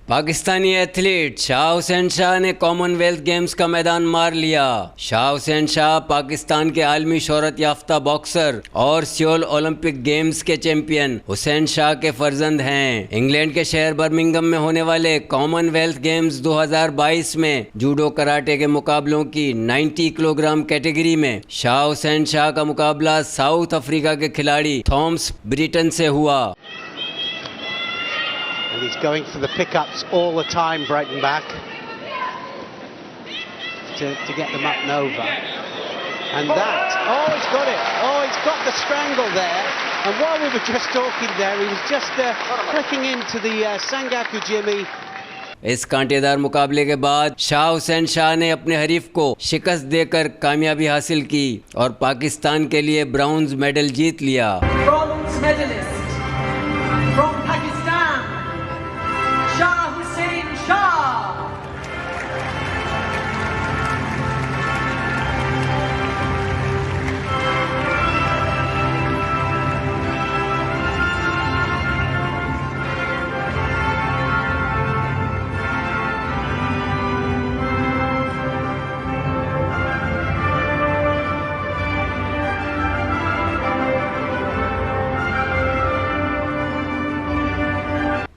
Pakistani athlete Shah Hussain Shah ने Commonwealth games का मैदान मार लिया। शाह हुसैन शाह पाकिस्तान के आलमी शोहरत याफ्ता बॉक्सर और सियोल ओलंपिक गेम्स के चैंपियन हुसैन शाह के फर्जंद हैं। इंग्लैंड के शहर बर्मिंघम में होने वाले कॉमनवेल्थ गेम्स 2022 में जूडो कराटे के मुकाबलों की 90 किलोग्राम कैटेगरी में शाह हुसैन शाह का मुकाबला साउथ अफ्रीका के खिलाड़ी थॉमस ब्रिटन से हुआ। And he's going for the pickups all the time, Breitenbach, to get them up and over. And that, he's got it. He's got the strangle there. And while we were just talking there, he was just clicking into the Sangaku Jimmy. इस कांटेदार मुकाबले के बाद शाह हुसैन शाह ने अपने हरीफ को शिकस्त देकर कामयाबी हासिल की और पाकिस्तान के लिए ब्रॉन्ज मेडल जीत लिया। Bronze medalist from Pakistan, Shah Hussain Shah.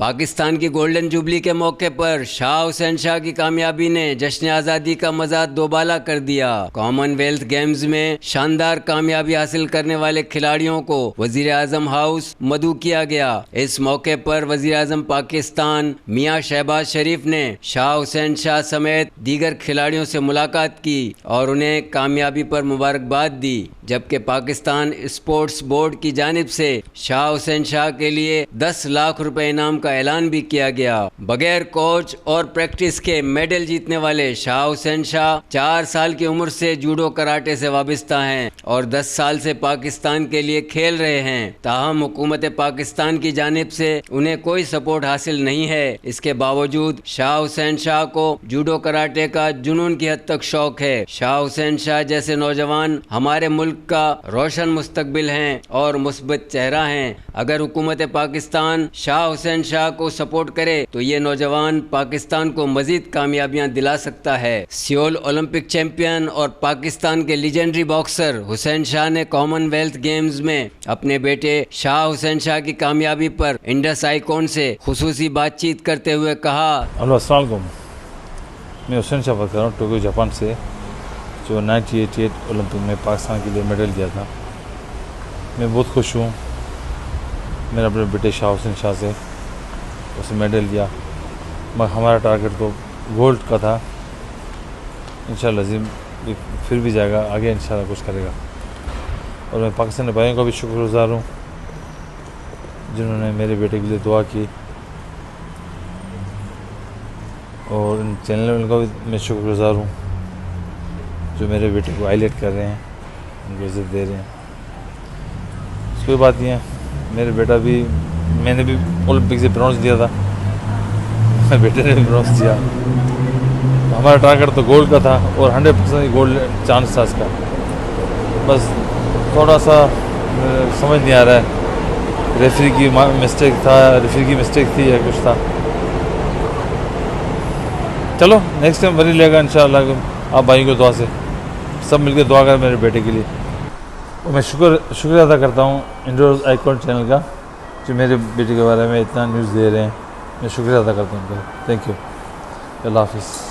Pakistan की गोल्डन जुबली के मौके पर शाह हुसैन शाह की कामयाबी ने जश्न आज़ादी का मज़ा दोबाला कर दिया। कॉमनवेल्थ गेम्स में शानदार कामयाबी हासिल करने वाले खिलाड़ियों को वजीर आजम हाउस मदऊ किया गया। इस मौके पर वजीर आजम पाकिस्तान मियां शहबाज शरीफ ने शाह हुसैन शाह समेत दीगर खिलाड़ियों से मुलाकात की और उन्हें कामयाबी पर मुबारकबाद दी, जबकि पाकिस्तान स्पोर्ट्स बोर्ड की जानिब से शाह हुसैन शाह के लिए 10 लाख रुपए इनाम का ऐलान भी किया गया। बगैर कोच और प्रैक्टिस के मेडल जीतने वाले शाह हुसैन शाह 4 साल की उम्र से जूडो कराटे से वाबस्ता हैं और 10 साल से पाकिस्तान के लिए खेल रहे हैं। ताहम हुकूमत पाकिस्तान की जानिब से उन्हें कोई सपोर्ट हासिल नहीं है। इसके बावजूद शाह हुसैन शाह को जूडो कराटे का जुनून की हद तक शौक है। शाह हुसैन शाह जैसे नौजवान हमारे मुल्क का रोशन मुस्तकबिल हैं और मुस्बत चेहरा हैं। अगर हुकूमत पाकिस्तान शाह हुसैन शाह को सपोर्ट करे तो ये नौजवान पाकिस्तान को मजीद कामयाबियां दिला सकता है। सियोल ओलंपिक चैंपियन और पाकिस्तान के लीजेंडरी बॉक्सर हुसैन शाह ने कॉमनवेल्थ गेम्स में अपने बेटे शाह हुसैन शाह की कामयाबी पर इंडस आइकॉन से खुसूसी बातचीत करते हुए कहा, अस्सलाम वालेकुम, मैं हुसैन शाह बात कर रहा हूँ टोक्यो जापान से, जो 1988 ओलंपिक में पाकिस्तान के लिए मेडल दिया था। मैं बहुत खुश हूँ। मैंने अपने बेटे शाह हुसैन शाह से उसे मेडल दिया, मगर हमारा टारगेट तो गोल्ड का था। इंशाल्लाह अज़ीम फिर भी जाएगा, आगे इंशाल्लाह कुछ करेगा। और मैं पाकिस्तानी भाइयों का भी शुक्रगुज़ार हूँ जिन्होंने मेरे बेटे के लिए दुआ की, और इन चैनल का भी मैं शुक्रगुज़ार हूँ जो मेरे बेटे को हाईलाइट कर रहे हैं, उनको इज़्ज़त दे रहे हैं। कोई बात नहीं है, मेरे बेटा भी, मैंने भी ओलंपिक से ब्रॉन्ज दिया था, मेरे बेटे ने भी ब्रॉन्ज दिया। हमारा टारगेट तो गोल्ड का था और 100% गोल्ड चांस था इसका। बस थोड़ा सा समझ नहीं आ रहा है, रेफरी की मिस्टेक था, रेफरी की मिस्टेक थी या कुछ था। चलो नेक्स्ट टाइम बनी लेगा इंशाल्लाह। आप भाई को दुआ से सब मिलकर दुआ करें मेरे बेटे के लिए। और मैं शुक्रिया अदा करता हूँ इंडोर आइकॉन चैनल का, जो मेरे बेटे के बारे में इतना न्यूज़ दे रहे हैं। मैं शुक्रिया अदा करता हूँ उनका। Thank you. अल्लाह हाफिज़।